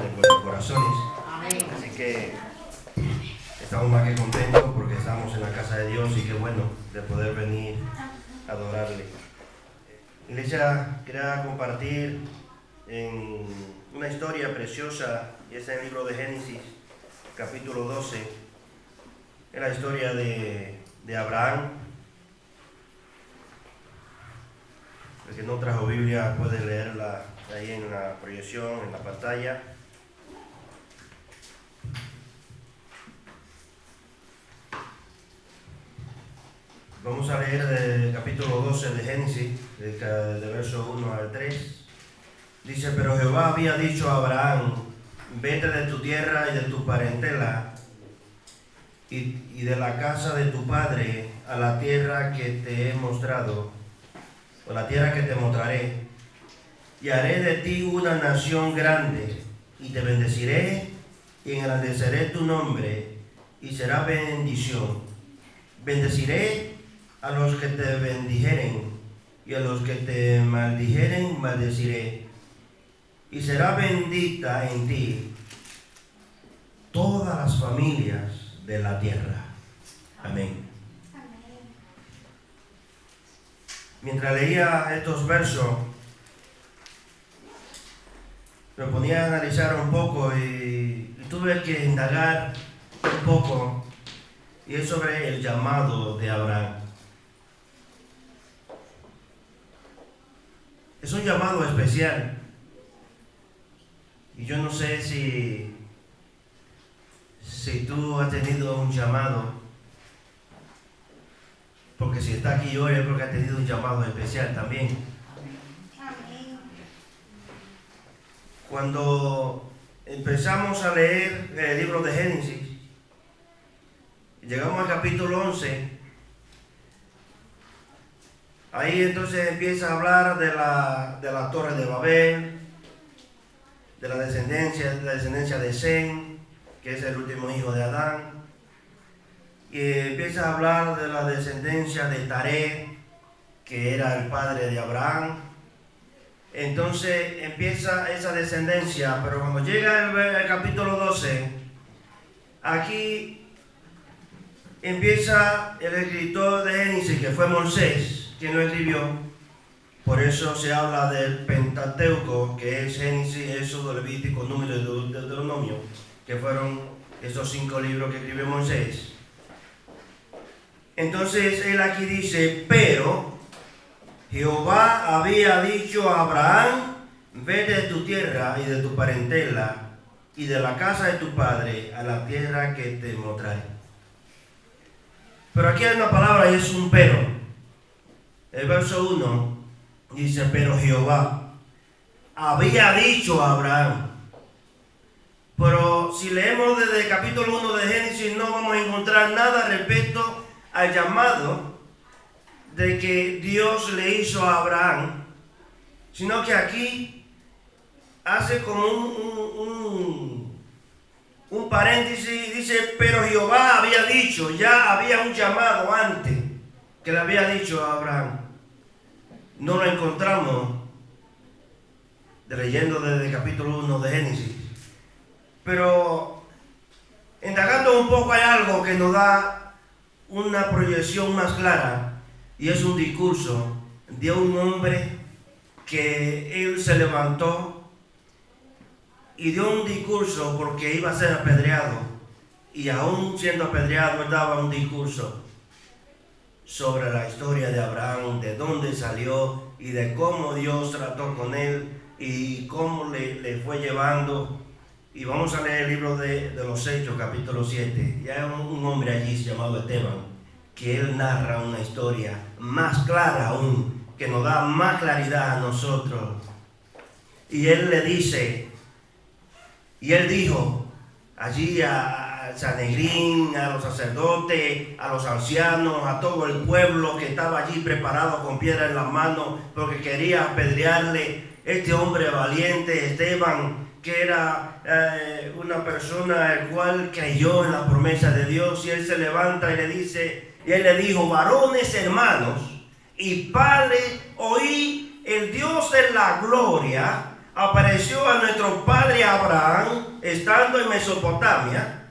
de nuestros corazones. Así que estamos más que contentos porque estamos en la casa de Dios y qué bueno de poder venir a adorarle. Iglesia, quería compartir en una historia preciosa y es en el libro de Génesis, capítulo 12. Es la historia de Abraham. El que no trajo Biblia puede leerla ahí en la proyección, en la pantalla. Vamos a leer del capítulo 12 de Génesis, de verso 1 al 3. Dice: pero Jehová había dicho a Abraham: vete de tu tierra y de tu parentela y de la casa de tu padre a la tierra que te he mostrado, o la tierra que te mostraré, y haré de ti una nación grande, y te bendeciré y engrandeceré tu nombre, y será bendición. Bendeciré a los que te bendijeren, y a los que te maldijeren maldeciré, y será bendita en ti todas las familias de la tierra. Amén. Mientras leía estos versos, me ponía a analizar un poco y tuve que indagar un poco, y es sobre el llamado de Abraham. Es un llamado especial, y yo no sé si tú has tenido un llamado, porque si está aquí hoy es porque ha tenido un llamado especial también. Cuando empezamos a leer el libro de Génesis, llegamos al capítulo 11, ahí entonces empieza a hablar de la torre de Babel, de la descendencia de Sem, que es el último hijo de Adán, y empieza a hablar de la descendencia de Taré, que era el padre de Abraham. Entonces empieza esa descendencia, pero cuando llega el capítulo 12, aquí empieza el escritor de Génesis, que fue Moisés, quien lo escribió. Por eso se habla del Pentateuco, que es Génesis, Éxodo, Levítico, Número y Deuteronomio, que fueron esos 5 libros que escribió Moisés. Entonces él aquí dice: pero Jehová había dicho a Abraham: vete de tu tierra y de tu parentela y de la casa de tu padre a la tierra que te mostraré. Pero aquí hay una palabra y es un pero. El verso 1 dice: pero Jehová había dicho a Abraham. Pero si leemos desde el capítulo 1 de Génesis, no vamos a encontrar nada respecto al llamado de que Dios le hizo a Abraham, sino que aquí hace como un paréntesis y dice: pero Jehová había dicho. Ya había un llamado antes que le había dicho a Abraham. No lo encontramos leyendo desde el capítulo 1 de Génesis, pero indagando un poco hay algo que nos da una proyección más clara, y es un discurso de un hombre que él se levantó y dio un discurso porque iba a ser apedreado, y aún siendo apedreado él daba un discurso sobre la historia de Abraham, de dónde salió y de cómo Dios trató con él y cómo le fue llevando. Y vamos a leer el libro de los Hechos, capítulo 7. Y hay un hombre allí llamado Esteban, que él narra una historia más clara aún, que nos da más claridad a nosotros. Y él le dice, y él dijo allí al Sanedrín, a los sacerdotes, a los ancianos, a todo el pueblo que estaba allí preparado con piedra en las manos porque quería apedrearle: este hombre valiente, Esteban, que era una persona el cual creyó en la promesa de Dios. Y él se levanta y le dice, y él le dijo: varones hermanos y padres, oí, el Dios de la gloria apareció a nuestro padre Abraham estando en Mesopotamia,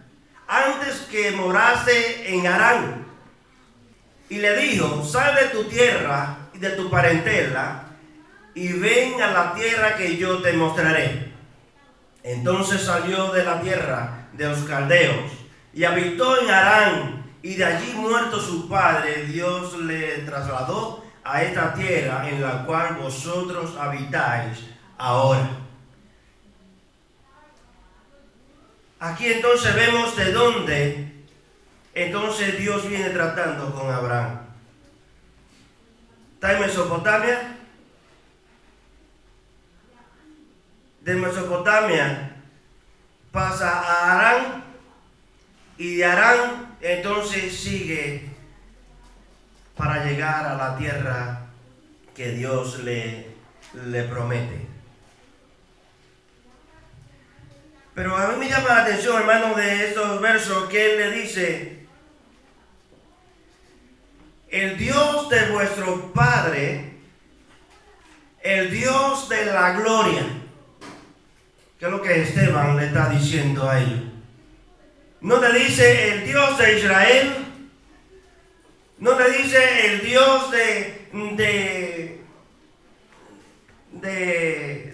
antes que morase en Harán. Y le dijo: sal de tu tierra y de tu parentela y ven a la tierra que yo te mostraré. Entonces salió de la tierra de los caldeos y habitó en Harán, y de allí, muerto su padre, Dios le trasladó a esta tierra en la cual vosotros habitáis ahora. Aquí entonces vemos de dónde entonces Dios viene tratando con Abraham. Está en Mesopotamia. De Mesopotamia pasa a Harán, y de Harán entonces sigue para llegar a la tierra que Dios le promete. Pero a mí me llama la atención, hermano, de estos versos que él le dice: el Dios de vuestro Padre, el Dios de la gloria. ¿Qué es lo que Esteban le está diciendo a ellos? No le dice el Dios de Israel, no le dice el Dios de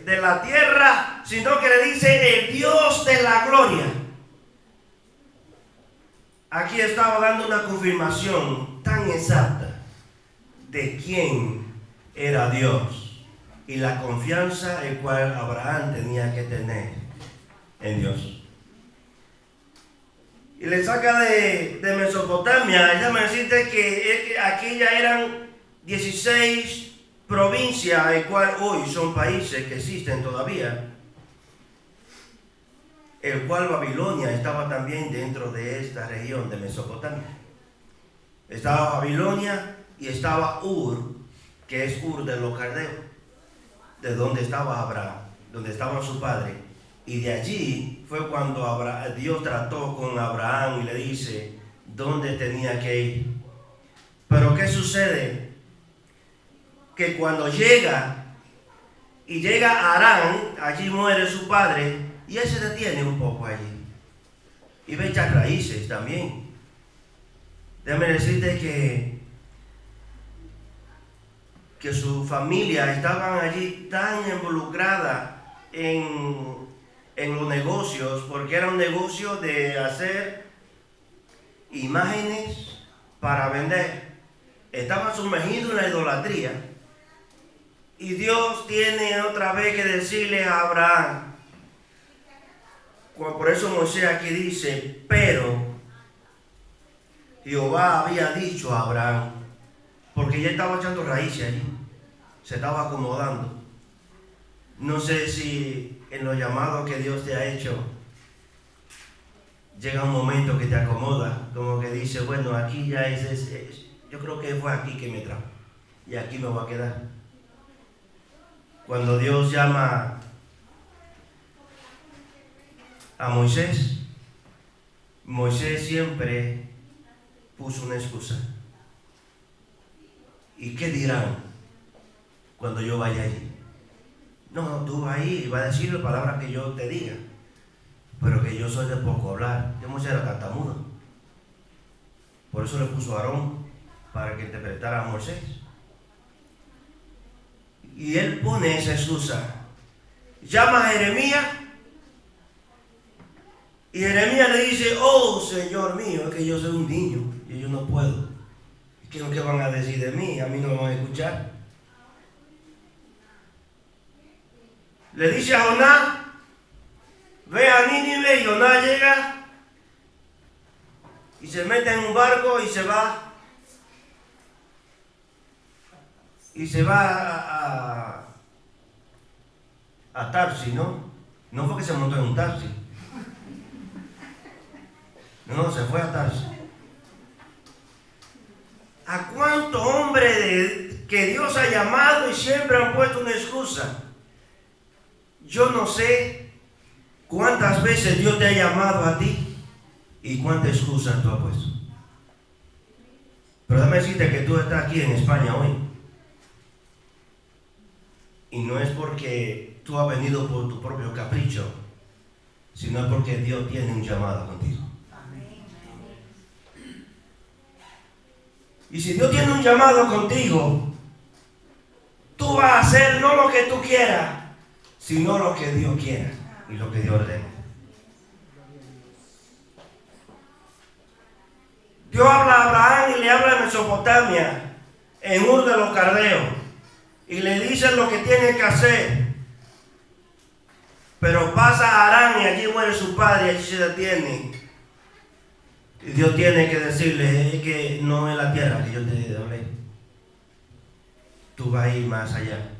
la tierra, sino que le dice el Dios de la gloria. Aquí estaba dando una confirmación tan exacta de quién era Dios y la confianza el cual Abraham tenía que tener en Dios. Y le saca de Mesopotamia. Déjame decirte que aquí ya eran 16 provincias, el cual hoy son países que existen todavía, el cual Babilonia estaba también dentro de esta región de Mesopotamia. Estaba Babilonia y estaba Ur, que es Ur de los caldeos, de donde estaba Abraham, donde estaba su padre. Y de allí fue cuando Dios trató con Abraham y le dice dónde tenía que ir. Pero ¿qué sucede? Que cuando llega a Harán, allí muere su padre, y él se detiene un poco allí. Y ve echar raíces también. Déjame decirte que su familia estaban allí tan involucrada en los negocios, porque era un negocio de hacer imágenes para vender. Estaban sumergidos en la idolatría. Y Dios tiene otra vez que decirle a Abraham, por eso Moisés aquí dice: pero Jehová había dicho a Abraham, porque ya estaba echando raíces allí, se estaba acomodando. No sé si en los llamados que Dios te ha hecho llega un momento que te acomoda, como que dice: bueno, aquí ya yo creo que fue aquí que me trajo y aquí me voy a quedar. Cuando Dios llama a Moisés, Moisés siempre puso una excusa. ¿Y qué dirán cuando yo vaya allí? No, tú vas ahí y vas a decir las palabras que yo te diga, pero que yo soy de poco hablar. Yo Moisés era tartamudo. Por eso le puso a Aarón para que interpretara a Moisés. Y él pone esa excusa. Llama a Jeremías, y Jeremías le dice: oh Señor mío, es que yo soy un niño y yo no puedo. ¿Qué es lo que van a decir de mí? A mí no me van a escuchar. Le dice a Jonás: ve a Nínive, y Jonás llega y se mete en un barco y se va. Y se va a Tarsis, ¿no? No fue que se montó en un taxi. No, se fue a Tarsis. ¿A cuánto hombre que Dios ha llamado y siempre han puesto una excusa? Yo no sé cuántas veces Dios te ha llamado a ti y cuántas excusas tú has puesto. Pero déjame decirte que tú estás aquí en España hoy. Y no es porque tú has venido por tu propio capricho, sino porque Dios tiene un llamado contigo. Y si Dios tiene un llamado contigo, tú vas a hacer no lo que tú quieras, sino lo que Dios quiera y lo que Dios ordene. Dios habla a Abraham y le habla a Mesopotamia, en Ur de los Caldeos, y le dice lo que tiene que hacer. Pero pasa a Harán y allí muere su padre y allí se detiene. Y Dios tiene que decirle, es que no es la tierra que yo te hablé. Tú vas a ir más allá.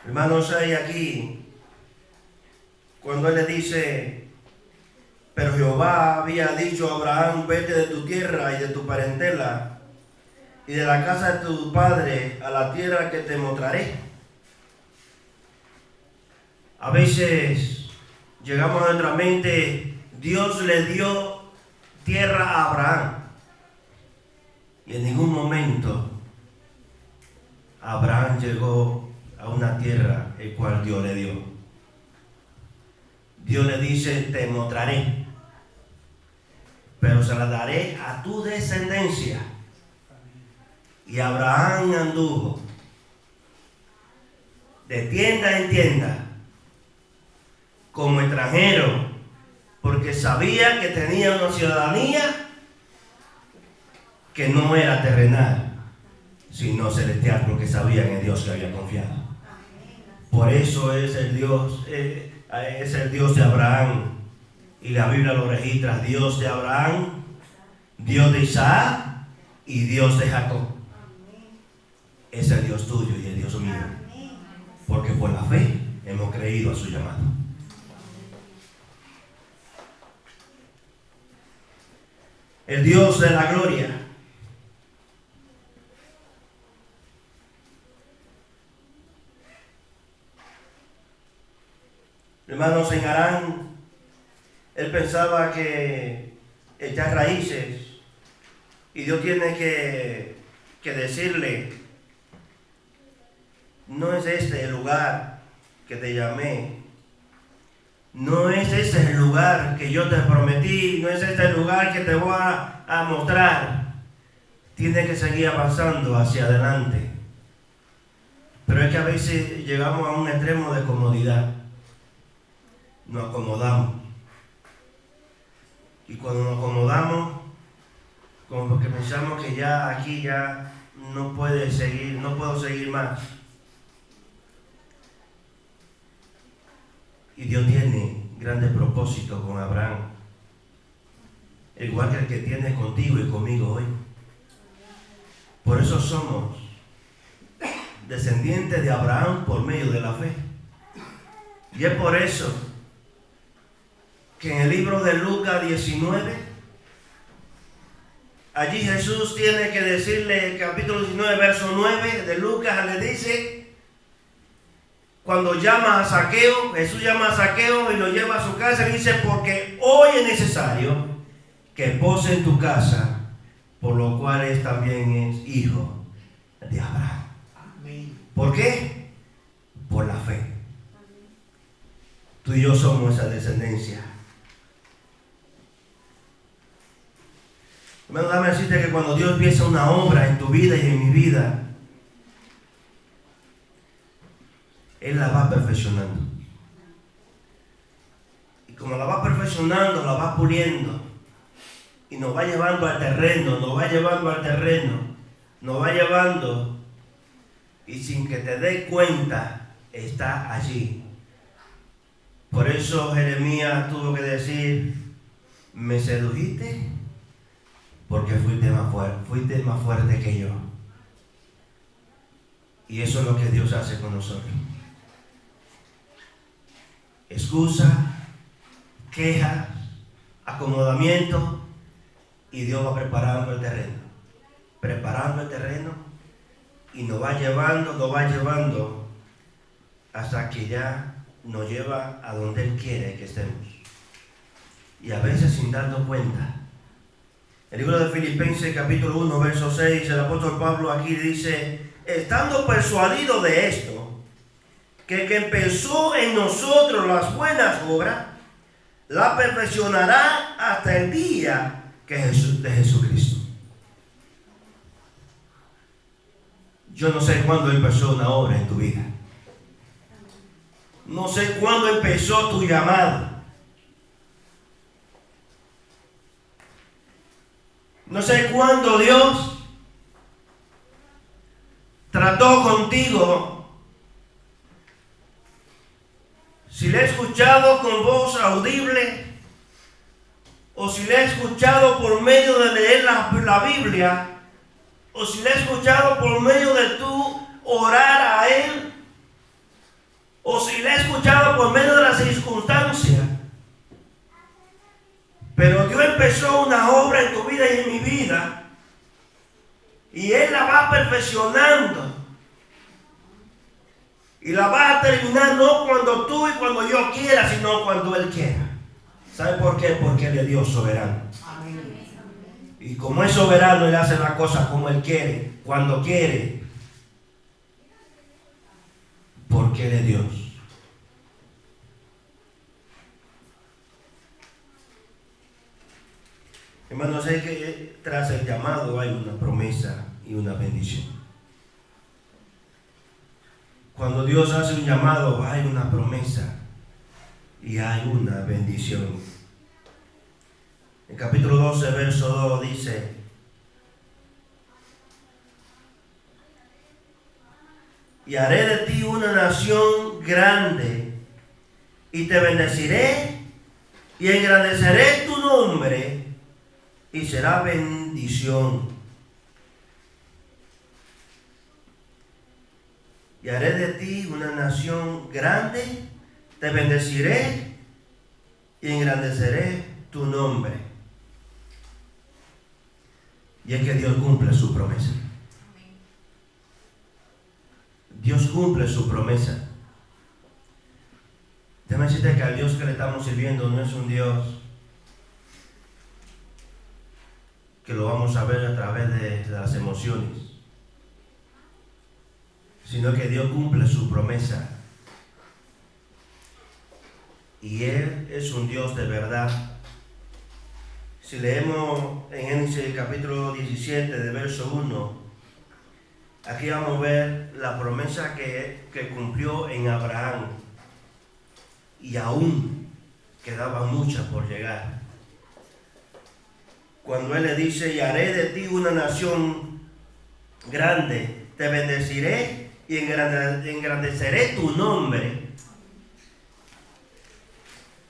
Hermanos, hay aquí, cuando él le dice, pero Jehová había dicho a Abraham, vete de tu tierra y de tu parentela y de la casa de tu padre a la tierra que te mostraré. A veces llegamos a nuestra mente, Dios le dio tierra a Abraham y en ningún momento Abraham llegó a una tierra el cual Dios le dio. Dios le dice, te mostraré, pero se la daré a tu descendencia. Y Abraham anduvo de tienda en tienda como extranjero, porque sabía que tenía una ciudadanía que no era terrenal, sino celestial, porque sabía en el Dios que había confiado. Por eso es el Dios de Abraham. Y la Biblia lo registra, Dios de Abraham, Dios de Isaac y Dios de Jacob. Es el Dios tuyo y el Dios mío. Porque por la fe hemos creído a su llamado. El Dios de la gloria. Hermanos, en Harán, él pensaba que echar raíces, y Dios tiene que decirle, no es este el lugar que te llamé, no es este el lugar que yo te prometí, no es este el lugar que te voy a mostrar. Tiene que seguir avanzando hacia adelante. Pero es que a veces llegamos a un extremo de comodidad. Nos acomodamos. Y cuando nos acomodamos, como porque pensamos que ya aquí ya no puedo seguir más. Y Dios tiene grandes propósitos con Abraham, igual que el que tiene contigo y conmigo hoy. Por eso somos descendientes de Abraham por medio de la fe. Y es por eso que en el libro de Lucas 19, allí Jesús tiene que decirle, el capítulo 19, verso 9 de Lucas, le dice, cuando llama a Zaqueo, Jesús llama a Zaqueo y lo lleva a su casa y dice, porque hoy es necesario que pose en tu casa, por lo cual es también es hijo de Abraham. Amén. ¿Por qué? Por la fe. Tú y yo somos esa descendencia. Hermano, dame decirte que cuando Dios empieza una obra en tu vida y en mi vida, Él la va perfeccionando. Y como la va perfeccionando, la va puliendo. Y nos va llevando al terreno, nos va llevando al terreno, nos va llevando. Y sin que te des cuenta, está allí. Por eso Jeremías tuvo que decir, me sedujiste porque fuiste más fuerte que yo. Y eso es lo que Dios hace con nosotros. Excusa, queja, acomodamiento, y Dios va preparando el terreno, y nos va llevando hasta que ya nos lleva a donde Él quiere que estemos. Y a veces sin darnos cuenta, El libro de Filipenses capítulo 1 verso 6, el apóstol Pablo aquí dice: estando persuadido de esto, que el que empezó en nosotros las buenas obras, la perfeccionará hasta el día de Jesucristo. Yo no sé cuándo empezó una obra en tu vida. No sé cuándo empezó tu llamado. No sé cuándo Dios trató contigo. Si le he escuchado con voz audible, o si le he escuchado por medio de leer la Biblia, o si le he escuchado por medio de tú orar a Él, o si le he escuchado por medio de las circunstancias. Pero Dios empezó una obra en tu vida y en mi vida, y Él la va perfeccionando. Y la va a terminar no cuando tú y cuando yo quiera, sino cuando Él quiera. ¿Sabe por qué? Porque Él es Dios soberano. Y como es soberano, Él hace la cosa como Él quiere, cuando quiere. Porque Él es Dios. Hermanos, sé que tras el llamado hay una promesa y una bendición. Cuando Dios hace un llamado, hay una promesa y hay una bendición. En capítulo 12, verso 2 dice: y haré de ti una nación grande, y te bendeciré, y engrandeceré tu nombre, y será bendición. Y haré de ti una nación grande, te bendeciré, y engrandeceré tu nombre. Y es que Dios cumple su promesa. Dios cumple su promesa. Déjame decirte que al Dios que le estamos sirviendo no es un Dios que lo vamos a ver a través de las emociones, sino que Dios cumple su promesa. Y Él es un Dios de verdad. Si leemos en Génesis capítulo 17, de verso 1, aquí vamos a ver la promesa que cumplió en Abraham. Y aún quedaba mucha por llegar. Cuando Él le dice: y haré de ti una nación grande, te bendeciré y engrandeceré tu nombre.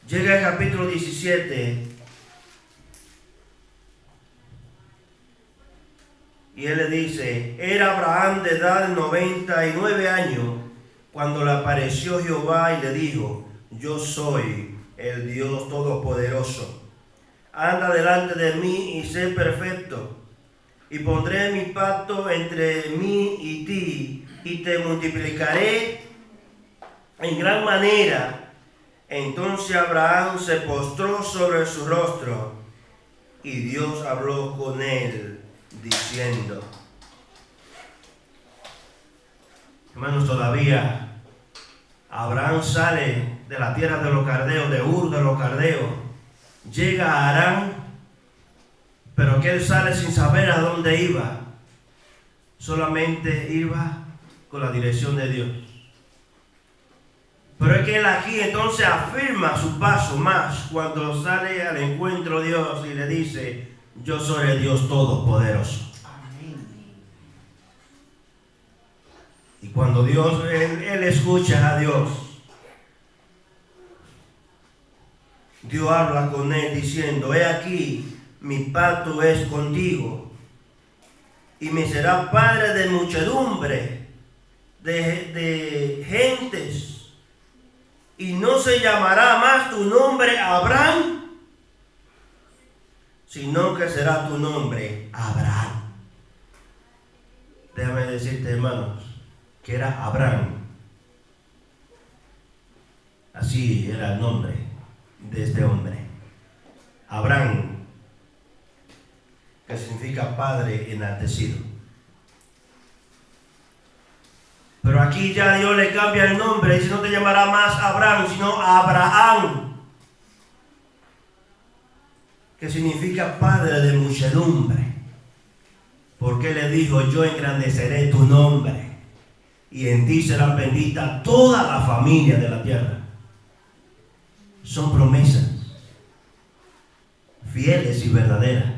Llega el capítulo 17 y Él le dice: era Abraham de edad de 99 años cuando le apareció Jehová y le dijo: yo soy el Dios Todopoderoso. Anda delante de mí y sé perfecto, y pondré mi pacto entre mí y ti, y te multiplicaré en gran manera. Entonces Abraham se postró sobre su rostro, y Dios habló con él, diciendo. Hermanos, todavía Abraham sale de la tierra de los caldeos, de Ur de los caldeos, llega a Harán, pero que él sale sin saber a dónde iba. Solamente iba con la dirección de Dios. Pero es que él aquí entonces afirma su paso más cuando sale al encuentro de Dios y le dice: yo soy el Dios Todopoderoso. Y cuando él escucha a Dios, Dios habla con él diciendo: he aquí, mi pacto es contigo, y me será padre de muchedumbre de gentes, y no se llamará más tu nombre Abraham, sino que será tu nombre Abraham. Déjame decirte, hermanos, que era Abraham. Así era el nombre de este hombre, Abraham. que significa Padre enaltecido. Pero aquí ya Dios le cambia el nombre, dice no te llamará más Abraham, sino Abraham, que significa Padre de muchedumbre. Porque le dijo, yo engrandeceré tu nombre y en ti será bendita toda la familia de la tierra. Son promesas fieles y verdaderas,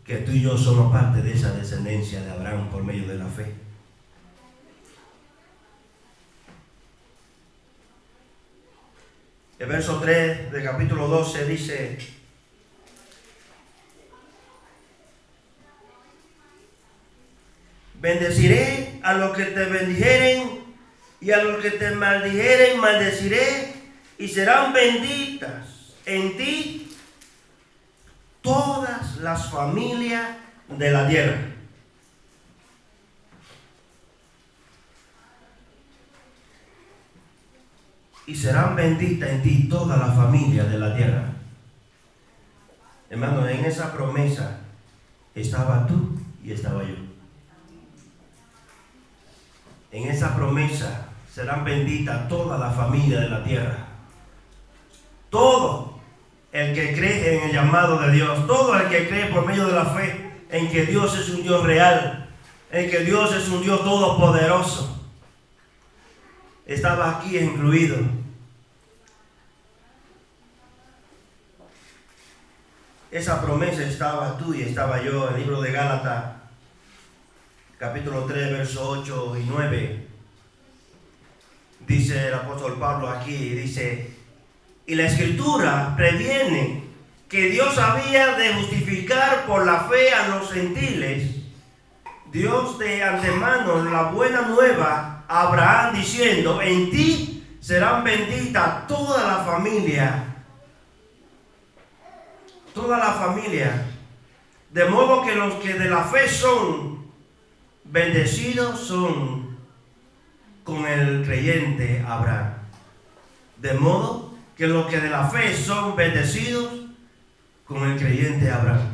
que tú y yo somos parte de esa descendencia de Abraham por medio de la fe. El verso 3 del capítulo 12 dice: bendeciré a los que te bendijeren y a los que te maldijeren maldeciré, y serán benditas en ti todas las familias de la tierra. Y serán benditas en ti todas las familias de la tierra. Hermano, en esa promesa estaba tú y estaba yo. En esa promesa serán benditas todas las familias de la tierra. Todo el que cree en el llamado de Dios, todo el que cree por medio de la fe en que Dios es un Dios real, en que Dios es un Dios todopoderoso, estaba aquí incluido. Esa promesa estaba tú y estaba yo. El libro de Gálatas, capítulo 3, versos 8 y 9, dice el apóstol Pablo aquí, dice: y la Escritura previene que Dios había de justificar por la fe a los gentiles. Dios de antemano la buena nueva a Abraham, diciendo: en ti serán benditas toda la familia. Toda la familia. De modo que los que de la fe son bendecidos son con el creyente Abraham. De modo que los que de la fe son bendecidos con el creyente Abraham.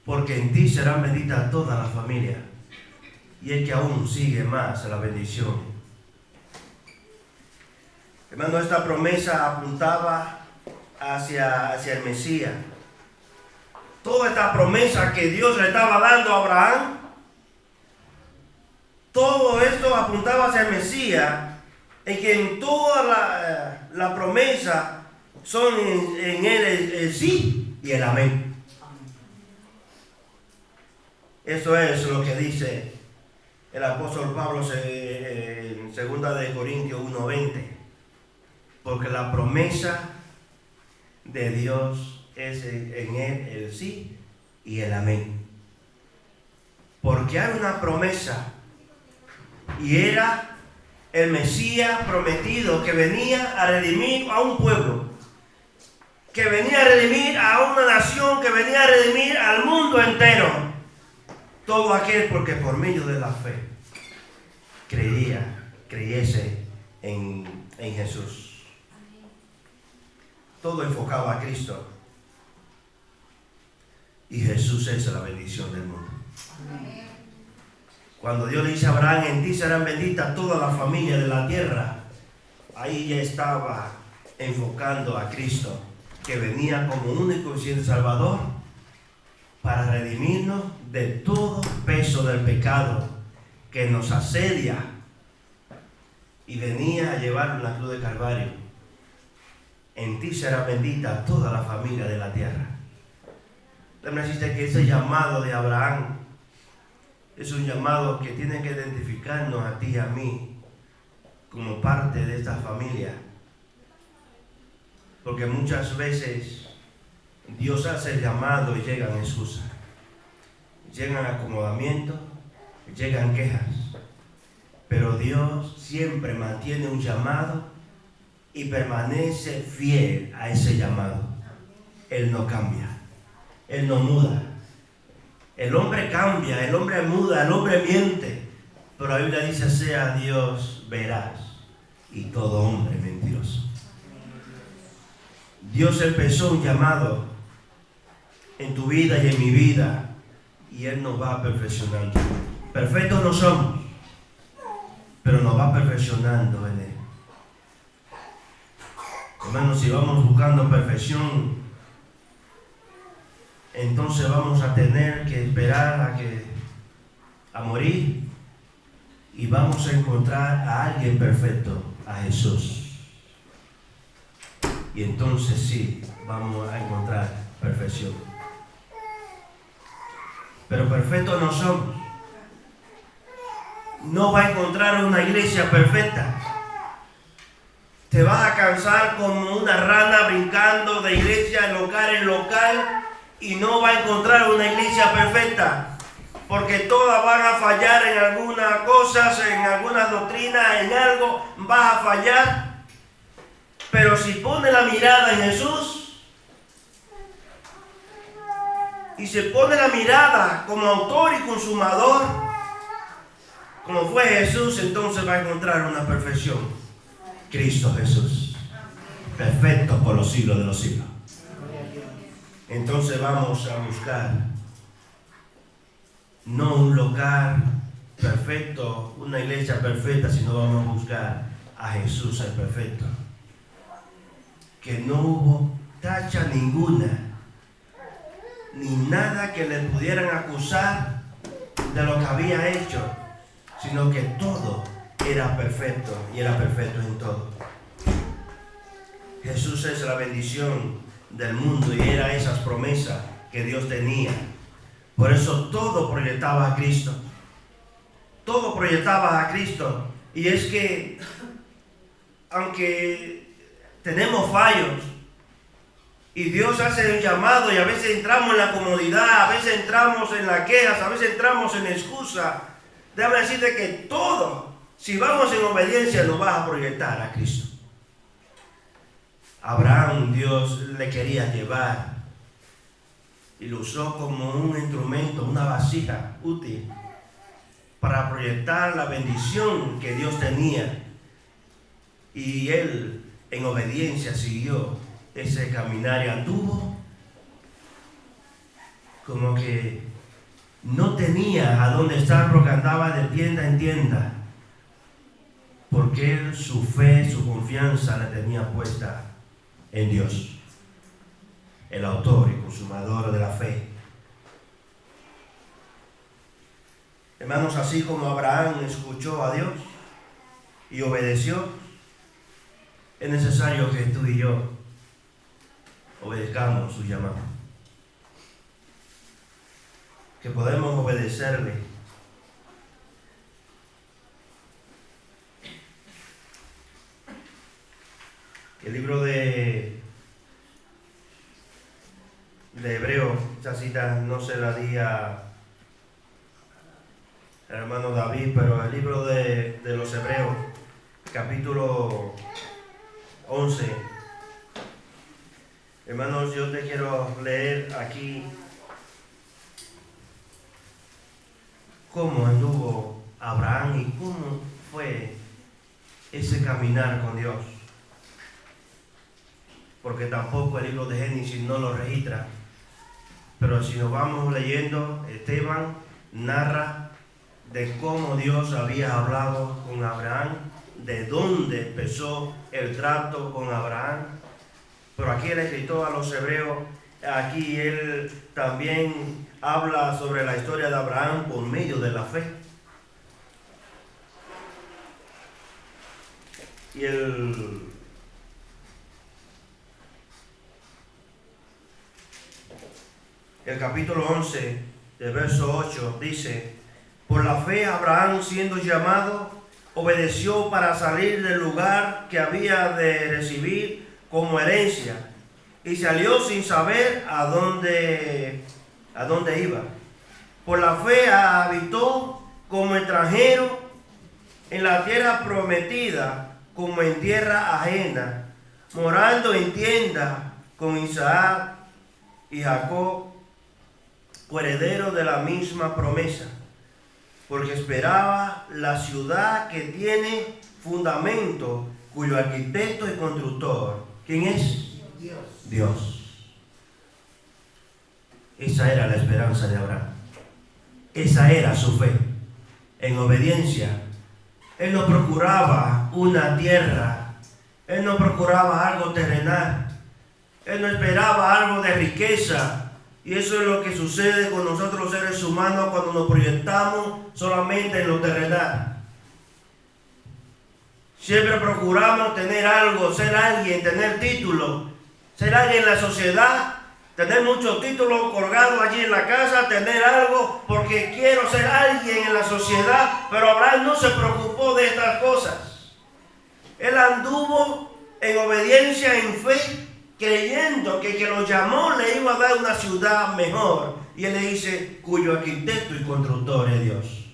Porque en ti serán benditas todas las familias. Y es que aún sigue más la bendición. Hermano, esta promesa apuntaba hacia el Mesías. Toda esta promesa que Dios le estaba dando a Abraham, todo esto apuntaba hacia el Mesías, en que en toda la promesa son en él el sí y el amén. Eso es lo que dice el apóstol Pablo en 2 de Corintios 1:20. Porque la promesa de Dios es en él el sí y el amén. Porque hay una promesa, y era el Mesías prometido que venía a redimir a un pueblo, que venía a redimir a una nación, que venía a redimir al mundo entero. Todo aquel porque por medio de la fe creyese en Jesús. Todo enfocado a Cristo. Y Jesús es la bendición del mundo. Amén. Cuando Dios le dice a Abraham: en ti serán benditas todas las familias de la tierra, ahí ya estaba enfocando a Cristo, que venía como único y suficiente Salvador para redimirnos de todo peso del pecado que nos asedia, y venía a llevar la cruz de Calvario. En ti será bendita toda la familia de la tierra. También existe que ese llamado de Abraham es un llamado que tiene que identificarnos a ti y a mí como parte de esta familia. Porque muchas veces Dios hace el llamado y llegan excusas, llegan acomodamientos, llegan quejas. Pero Dios siempre mantiene un llamado y permanece fiel a ese llamado. Él no cambia, Él no muda. El hombre cambia, el hombre muda, el hombre miente. Pero la Biblia dice: sea Dios veraz y todo hombre mentiroso. Dios empezó un llamado en tu vida y en mi vida, y Él nos va perfeccionando. Perfectos no somos, pero nos va perfeccionando en Él. Hermanos, si vamos buscando perfección, entonces vamos a tener que esperar a morir, y vamos a encontrar a alguien perfecto, a Jesús. Y entonces sí, vamos a encontrar perfección. Pero perfectos no somos. No vas a encontrar una iglesia perfecta. Te vas a cansar como una rana brincando de iglesia local en local, y no vas a encontrar una iglesia perfecta, porque todas van a fallar en algunas cosas, en algunas doctrinas, en algo vas a fallar. Pero si pone la mirada en Jesús y se pone la mirada como autor y consumador, como fue Jesús, entonces va a encontrar una perfección. Cristo Jesús, perfecto por los siglos de los siglos. Entonces vamos a buscar no un local perfecto, una iglesia perfecta, sino vamos a buscar a Jesús el perfecto, que no hubo tacha ninguna, ni nada que le pudieran acusar de lo que había hecho, sino que todo era perfecto, y era perfecto en todo. Jesús es la bendición del mundo, y era esas promesas que Dios tenía. Por eso todo proyectaba a Cristo. Todo proyectaba a Cristo. Y es que, aunque tenemos fallos, y Dios hace un llamado, y a veces entramos en la comodidad, a veces entramos en las quejas, a veces entramos en excusa, déjame decirte que todo, si vamos en obediencia, lo vas a proyectar a Cristo. Abraham, Dios le quería llevar y lo usó como un instrumento, una vasija útil para proyectar la bendición que Dios tenía. Y él en obediencia siguió ese caminar y anduvo como que no tenía a dónde estar, porque andaba de tienda en tienda, porque él su fe, su confianza la tenía puesta en Dios, el autor y consumador de la fe. Hermanos, así como Abraham escuchó a Dios y obedeció, es necesario que tú y yo obedezcamos su llamado, que podemos obedecerle. El libro de Hebreo, esta cita no se la di al hermano David, pero el libro de los Hebreos, capítulo 11. Hermanos, yo te quiero leer aquí cómo anduvo Abraham y cómo fue ese caminar con Dios. Porque tampoco el libro de Génesis no lo registra. Pero si nos vamos leyendo, Esteban narra de cómo Dios había hablado con Abraham, de dónde empezó el trato con Abraham. Pero aquí el escritor a los Hebreos, aquí él también habla sobre la historia de Abraham por medio de la fe. Y el capítulo 11, del verso 8, dice: por la fe Abraham, siendo llamado, obedeció para salir del lugar que había de recibir como herencia, y salió sin saber a dónde iba. Por la fe habitó como extranjero en la tierra prometida, como en tierra ajena, morando en tienda con Isaac y Jacob, coheredero de la misma promesa, porque esperaba la ciudad que tiene fundamento, cuyo arquitecto y constructor, ¿quién es? Dios. Esa era la esperanza de Abraham. Esa era su fe. En obediencia, él no procuraba una tierra, él no procuraba algo terrenal, él no esperaba algo de riqueza. Y eso es lo que sucede con nosotros los seres humanos cuando nos proyectamos solamente en lo terrenal. Siempre procuramos tener algo, ser alguien, tener título, ser alguien en la sociedad, tener muchos títulos colgados allí en la casa, tener algo porque quiero ser alguien en la sociedad. Pero Abraham no se preocupó de estas cosas. Él anduvo en obediencia, en fe, creyendo que el que lo llamó le iba a dar una ciudad mejor. Y él le dice, cuyo arquitecto y constructor es Dios.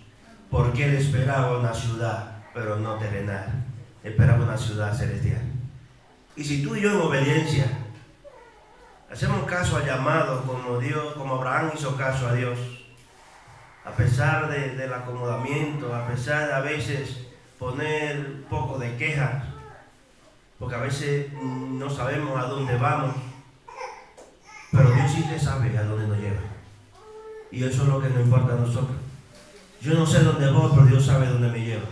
Porque él esperaba una ciudad, pero no terrenal. Esperaba una ciudad celestial. Y si tú y yo en obediencia hacemos caso al llamado como Abraham hizo caso a Dios, a pesar del acomodamiento, a pesar de a veces poner un poco de quejas, porque a veces no sabemos a dónde vamos, pero Dios sí que sabe a dónde nos lleva. Y eso es lo que nos importa a nosotros. Yo no sé dónde voy, pero Dios sabe dónde me lleva.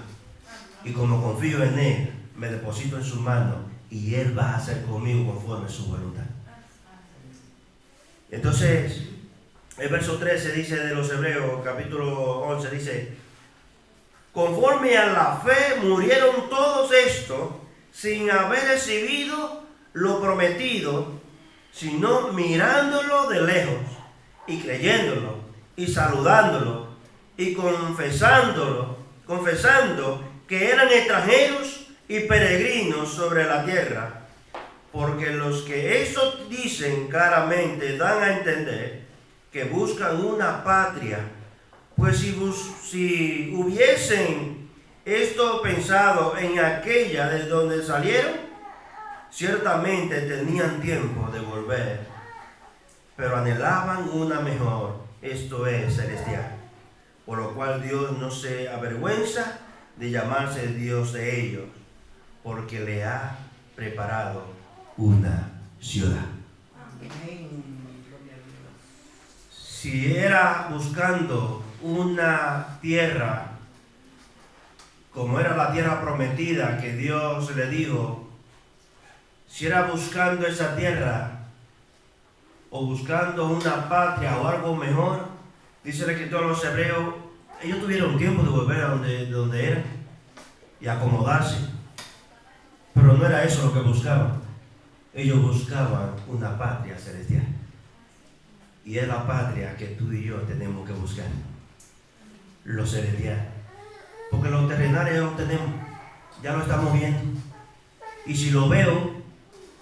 Y como confío en Él, me deposito en sus manos y Él va a hacer conmigo conforme a su voluntad. Entonces, el verso 13 dice de los Hebreos, capítulo 11, dice, conforme a la fe murieron todos estos, sin haber recibido lo prometido, sino mirándolo de lejos, y creyéndolo, y saludándolo, y confesando que eran extranjeros y peregrinos sobre la tierra. Porque los que eso dicen claramente dan a entender que buscan una patria, pues si hubiesen esto pensado en aquella de donde salieron, ciertamente tenían tiempo de volver, pero anhelaban una mejor, esto es celestial, por lo cual Dios no se avergüenza de llamarse Dios de ellos, porque le ha preparado una ciudad. Si era buscando una tierra, como era la tierra prometida que Dios le dijo, si era buscando esa tierra, o buscando una patria o algo mejor, dice el escritor a los Hebreos, ellos tuvieron tiempo de volver a donde eran y acomodarse, pero no era eso lo que buscaban. Ellos buscaban una patria celestial, y es la patria que tú y yo tenemos que buscar, lo celestial, porque lo terrenal ya lo tenemos, ya lo estamos viendo, y si lo veo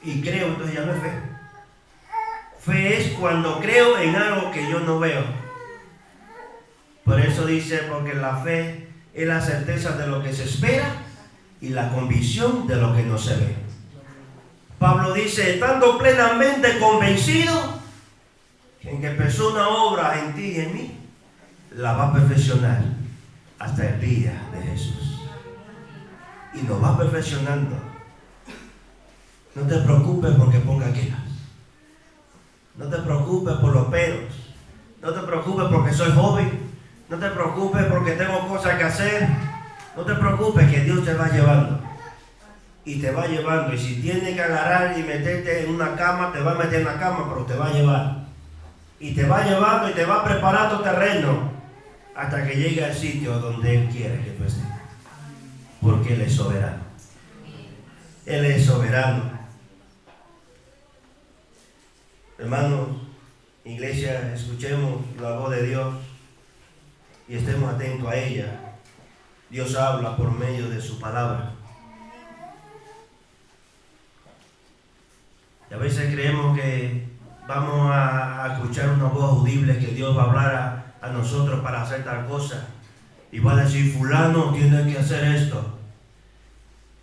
y creo, entonces ya no es fe. Fe es cuando creo en algo que yo no veo. Por eso dice, porque la fe es la certeza de lo que se espera y la convicción de lo que no se ve. Pablo dice, estando plenamente convencido que en que empezó una obra en ti y en mí, la va a perfeccionar hasta el día de Jesús. Y nos va perfeccionando. No te preocupes porque ponga quejas. No te preocupes por los peros. No te preocupes porque soy joven. No te preocupes porque tengo cosas que hacer. No te preocupes, que Dios te va llevando. Y te va llevando. Y si tienes que agarrar y meterte en una cama, te va a meter en la cama, pero te va a llevar. Y te va llevando y te va preparando terreno hasta que llegue al sitio donde Él quiere que tú estés. Porque Él es soberano. Él es soberano. Hermanos, iglesia, escuchemos la voz de Dios y estemos atentos a ella. Dios habla por medio de su palabra. Y a veces creemos que vamos a escuchar una voz audible, que Dios va a hablar a nosotros para hacer tal cosa. Y va a decir, fulano tiene que hacer esto.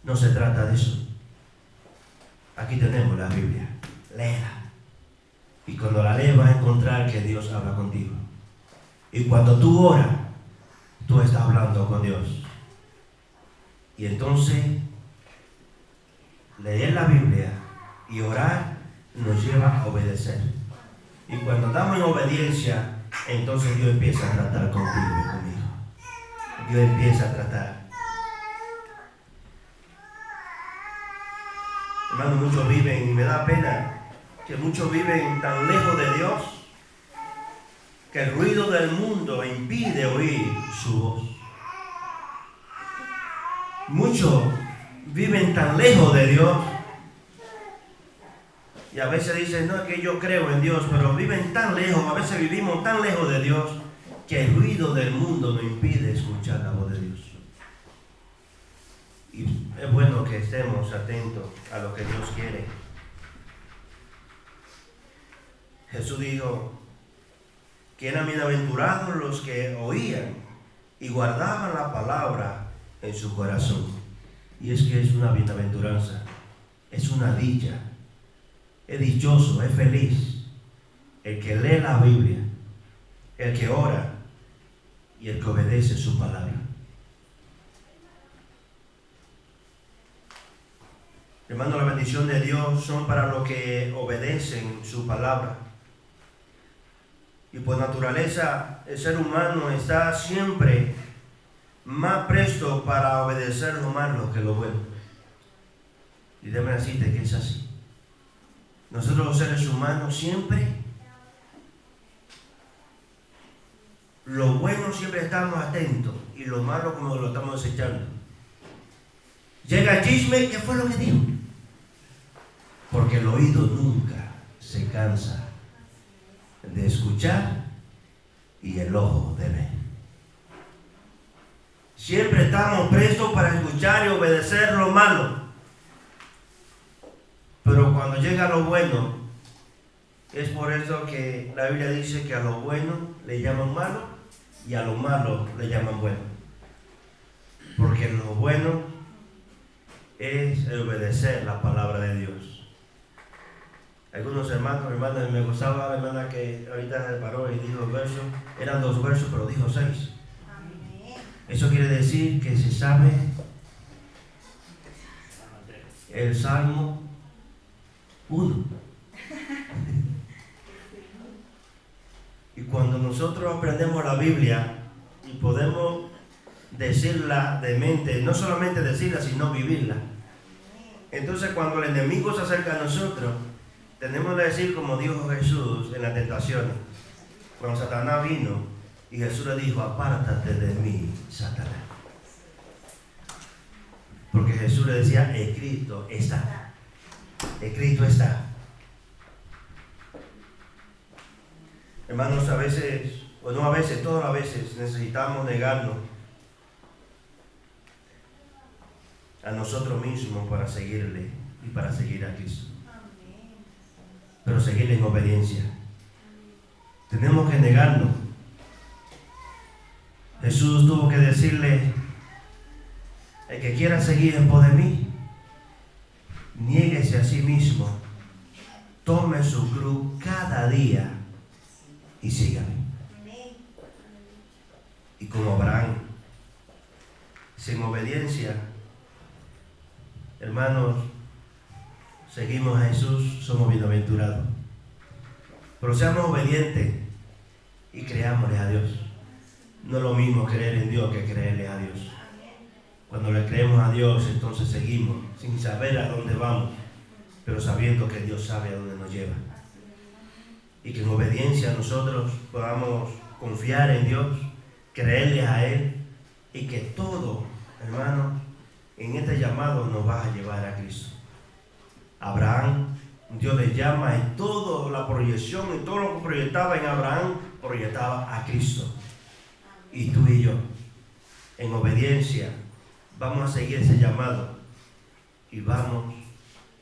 No se trata de eso. Aquí tenemos la Biblia. Léela. Y cuando la lees vas a encontrar que Dios habla contigo. Y cuando tú oras, tú estás hablando con Dios. Y entonces, leer la Biblia y orar nos lleva a obedecer. Y cuando estamos en obediencia, entonces Dios empieza a tratar contigo y conmigo. Dios empieza a tratar. Hermano, muchos viven, y me da pena que muchos viven tan lejos de Dios que el ruido del mundo impide oír su voz. Muchos viven tan lejos de Dios y a veces dicen, no, es que yo creo en Dios, pero viven tan lejos, a veces vivimos tan lejos de Dios que el ruido del mundo nos impide escuchar la voz de Dios. Y es bueno que estemos atentos a lo que Dios quiere. Jesús dijo que eran bienaventurados los que oían y guardaban la palabra en su corazón. Y es que es una bienaventuranza, es una dicha, es dichoso, es feliz el que lee la Biblia, el que ora y el que obedece su palabra. Hermano, la bendición de Dios son para los que obedecen su palabra. Y por naturaleza, el ser humano está siempre más presto para obedecer lo malo que lo bueno. Y déjame decirte que es así. Nosotros los seres humanos siempre, lo bueno siempre estamos atentos y lo malo como lo estamos desechando. Llega el chisme, ¿qué fue lo que dijo? Porque el oído nunca se cansa de escuchar y el ojo de ver. Siempre estamos prestos para escuchar y obedecer lo malo. Pero cuando llega lo bueno, es por eso que la Biblia dice que a lo bueno le llaman malo y a lo malo le llaman bueno. Porque lo bueno es el obedecer la palabra de Dios. Algunos hermanas, me gustaba la hermana que ahorita se paró y dijo versos, eran 2 versos, pero dijo 6. Amén. Eso quiere decir que se sabe el Salmo 1. Y cuando nosotros aprendemos la Biblia y podemos decirla de mente, no solamente decirla, sino vivirla. Entonces cuando el enemigo se acerca a nosotros, tenemos que decir como dijo Jesús en las tentaciones. Cuando Satanás vino y Jesús le dijo, apártate de mí, Satanás. Porque Jesús le decía, escrito está. Escrito está. Hermanos, a veces, o no a veces, todas las veces necesitamos negarnos a nosotros mismos para seguirle y para seguir a Cristo. Pero seguirle en obediencia. Tenemos que negarnos. Jesús tuvo que decirle, el que quiera seguir en pos de mí, niéguese a sí mismo, tome su cruz cada día y sígame. Y como Abraham, sin obediencia, hermanos, seguimos a Jesús, somos bienaventurados. Pero seamos obedientes y creámosle a Dios. No es lo mismo creer en Dios que creerle a Dios. Cuando le creemos a Dios, entonces seguimos sin saber a dónde vamos, pero sabiendo que Dios sabe a dónde nos lleva. Y que en obediencia nosotros podamos confiar en Dios, creerle a Él, y que todo, hermano, en este llamado nos va a llevar a Cristo. Abraham, Dios le llama y toda la proyección y todo lo que proyectaba en Abraham, proyectaba a Cristo. Y tú y yo, en obediencia, vamos a seguir ese llamado y vamos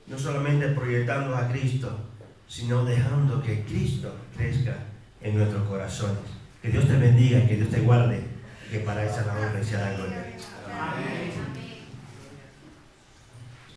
no solamente proyectando a Cristo, sino dejando que Cristo crezca en nuestros corazones. Que Dios te bendiga, que Dios te guarde, que para esa la honra sea la gloria. Amén.